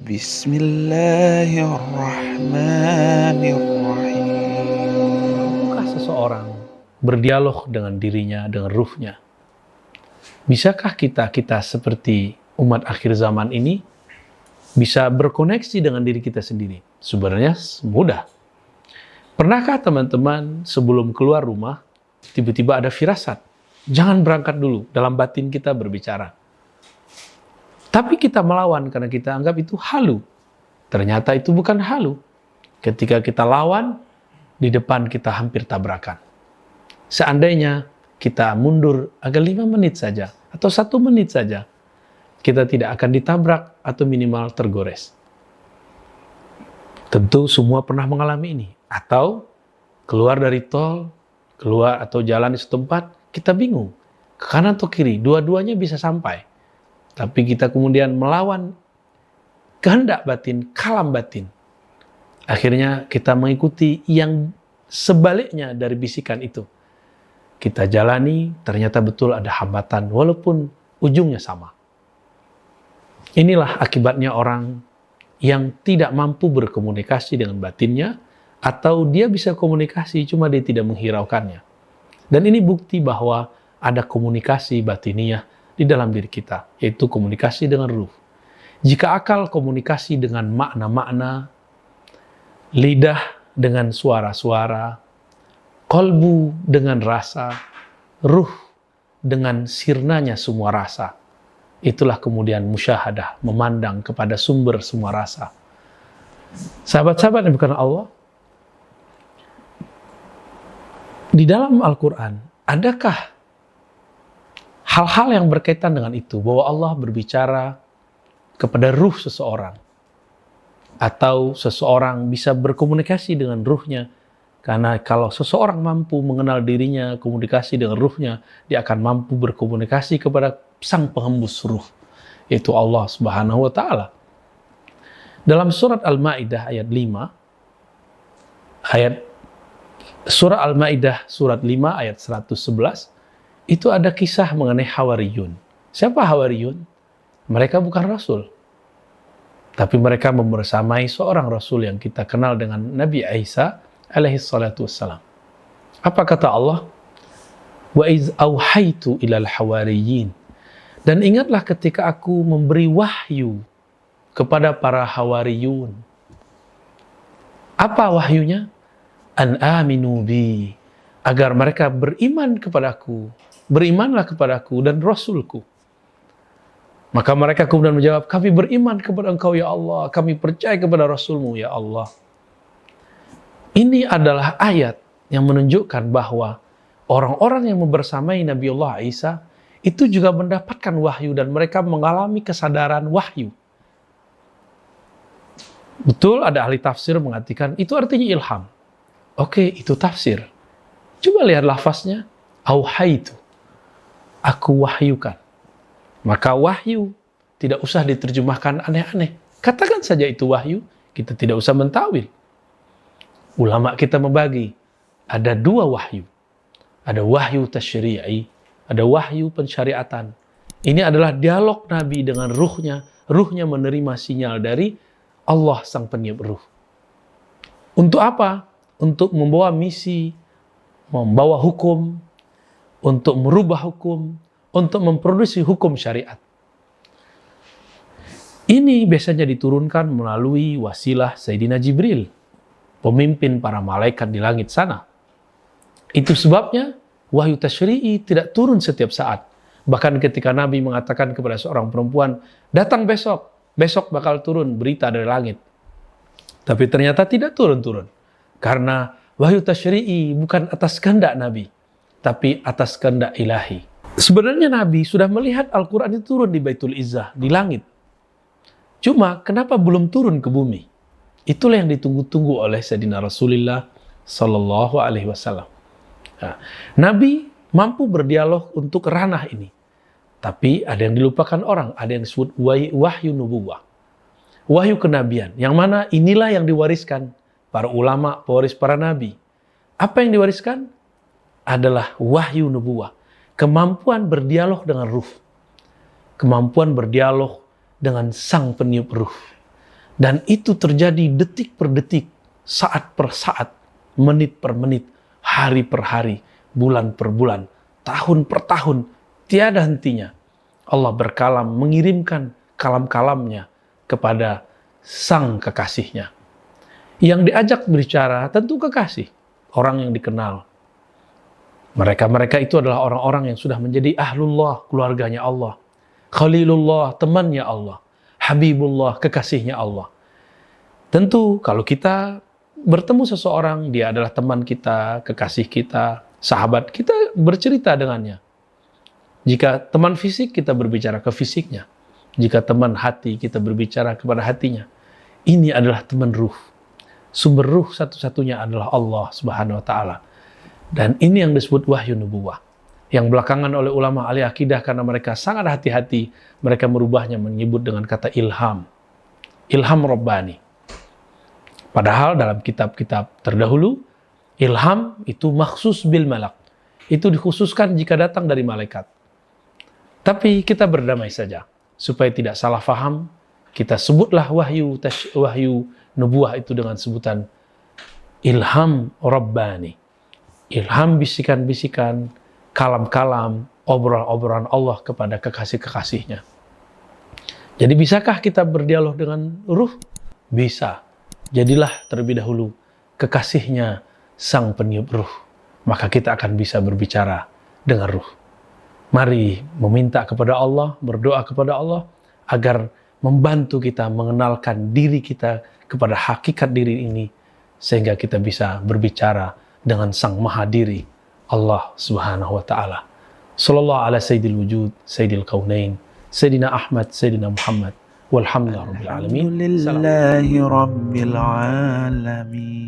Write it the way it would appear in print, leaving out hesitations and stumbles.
Bismillahirrahmanirrahim. Mampukah seseorang berdialog dengan dirinya, dengan ruhnya? Bisakah kita seperti umat akhir zaman ini bisa berkoneksi dengan diri kita sendiri? Sebenarnya mudah. Pernahkah teman-teman sebelum keluar rumah, tiba-tiba ada firasat? Jangan berangkat dulu, dalam batin kita berbicara. Tapi kita melawan karena kita anggap itu halu. Ternyata itu bukan halu. Ketika kita lawan, di depan kita hampir tabrakan. Seandainya kita mundur agak 5 menit saja, atau 1 menit saja, kita tidak akan ditabrak atau minimal tergores. Tentu semua pernah mengalami ini. Atau keluar dari tol, keluar atau jalan di setempat, kita bingung. Ke kanan atau kiri, dua-duanya bisa sampai. Tapi kita kemudian melawan kehendak batin, kalam batin. Akhirnya kita mengikuti yang sebaliknya dari bisikan itu. Kita jalani, ternyata betul ada hambatan, walaupun ujungnya sama. Inilah akibatnya orang yang tidak mampu berkomunikasi dengan batinnya, atau dia bisa komunikasi, cuma dia tidak menghiraukannya. Dan ini bukti bahwa ada komunikasi batiniyah di dalam diri kita, yaitu komunikasi dengan ruh. Jika akal komunikasi dengan makna-makna, lidah dengan suara-suara, kolbu dengan rasa, ruh dengan sirnanya semua rasa. Itulah kemudian musyahadah, memandang kepada sumber semua rasa. Sahabat-sahabat yang bukan Allah, di dalam Al-Quran, adakah hal-hal yang berkaitan dengan itu, bahwa Allah berbicara kepada ruh seseorang, atau seseorang bisa berkomunikasi dengan ruhnya? Karena kalau seseorang mampu mengenal dirinya, komunikasi dengan ruhnya, dia akan mampu berkomunikasi kepada sang penghembus ruh, yaitu Allah Subhanahu wa Ta'ala. Dalam surat Al-Maidah ayat 5, surah Al-Maidah surat 5 ayat 111, itu ada kisah mengenai Hawariyun. Siapa Hawariyun? Mereka bukan Rasul. Tapi mereka membersamai seorang Rasul yang kita kenal dengan Nabi Isa alaihi salatu wassalam. Apa kata Allah? Wa iz auhaitu ilal hawariyin. Dan ingatlah ketika aku memberi wahyu kepada para Hawariyun. Apa wahyunya? An aminu bi. Agar mereka beriman kepadaku. Berimanlah kepadaku dan Rasulku. Maka mereka kemudian menjawab, kami beriman kepada Engkau ya Allah, kami percaya kepada Rasulmu ya Allah. Ini adalah ayat yang menunjukkan bahwa orang-orang yang membersamai Nabiullah Isa itu juga mendapatkan wahyu dan mereka mengalami kesadaran wahyu. Betul, ada ahli tafsir mengatakan itu artinya ilham. Oke, itu tafsir. Coba lihat lafaznya, auhaitu. Aku wahyukan. Maka wahyu tidak usah diterjemahkan aneh-aneh. Katakan saja itu wahyu, kita tidak usah mentawil. Ulama kita membagi, ada 2 wahyu. Ada wahyu tasyri'i, ada wahyu pensyariatan. Ini adalah dialog Nabi dengan ruhnya. Ruhnya menerima sinyal dari Allah sang peniup ruh. Untuk apa? Untuk membawa misi, membawa hukum, untuk merubah hukum, untuk memproduksi hukum syariat. Ini biasanya diturunkan melalui wasilah Sayyidina Jibril, pemimpin para malaikat di langit sana. Itu sebabnya wahyu tasyri'i tidak turun setiap saat. Bahkan ketika Nabi mengatakan kepada seorang perempuan, datang besok bakal turun berita dari langit. Tapi ternyata tidak turun-turun. Karena wahyu tasyri'i bukan atas kehendak Nabi, tapi atas kehendak ilahi. Sebenarnya Nabi sudah melihat Al-Quran itu turun di Baitul Izzah, di langit. Cuma kenapa belum turun ke bumi? Itulah yang ditunggu-tunggu oleh Sayyidina Rasulullah Sallallahu Alaihi Wasallam. Nah, Nabi mampu berdialog untuk ranah ini. Tapi ada yang dilupakan orang, ada yang disebut wahyu nubuwah. Wahyu kenabian, yang mana inilah yang diwariskan para ulama, pewaris para nabi. Apa yang diwariskan? Adalah wahyu nubuwah. Kemampuan berdialog dengan ruh. Kemampuan berdialog dengan sang peniup ruh. Dan itu terjadi detik per detik, saat per saat, menit per menit, hari per hari, bulan per bulan, tahun per tahun, tiada hentinya. Allah berkalam mengirimkan kalam-kalamnya kepada sang kekasihnya. Yang diajak berbicara tentu kekasih, orang yang dikenal. Mereka itu adalah orang-orang yang sudah menjadi ahlullah, keluarganya Allah. Khalilullah, temannya Allah. Habibullah, kekasihnya Allah. Tentu kalau kita bertemu seseorang, dia adalah teman kita, kekasih kita, sahabat, kita bercerita dengannya. Jika teman fisik, kita berbicara ke fisiknya. Jika teman hati, kita berbicara kepada hatinya. Ini adalah teman ruh. Sumber ruh satu-satunya adalah Allah Subhanahu wa Ta'ala. Dan ini yang disebut wahyu nubuwah. Yang belakangan oleh ulama ahli akidah karena mereka sangat hati-hati, mereka merubahnya menyebut dengan kata ilham. Ilham Rabbani. Padahal dalam kitab-kitab terdahulu, ilham itu maksus bil malak. Itu dikhususkan jika datang dari malaikat. Tapi kita berdamai saja. Supaya tidak salah faham, kita sebutlah wahyu nubuwah itu dengan sebutan ilham Rabbani. Ilham bisikan-bisikan, kalam-kalam, obrolan-obrolan Allah kepada kekasih-kekasihnya. Jadi bisakah kita berdialog dengan ruh? Bisa. Jadilah terlebih dahulu kekasihnya sang peniup ruh. Maka kita akan bisa berbicara dengan ruh. Mari meminta kepada Allah, berdoa kepada Allah, agar membantu kita mengenalkan diri kita kepada hakikat diri ini, sehingga kita bisa berbicara dengan sang maha diri, Allah Subhanahu wa Ta'ala. Sallallahu ala sayyidil wujud, sayyidil kaunain, sayyidina Ahmad, sayyidina Muhammad, walhamdulillahi rabbil alamin. Alhamdulillahi rabbil alamin.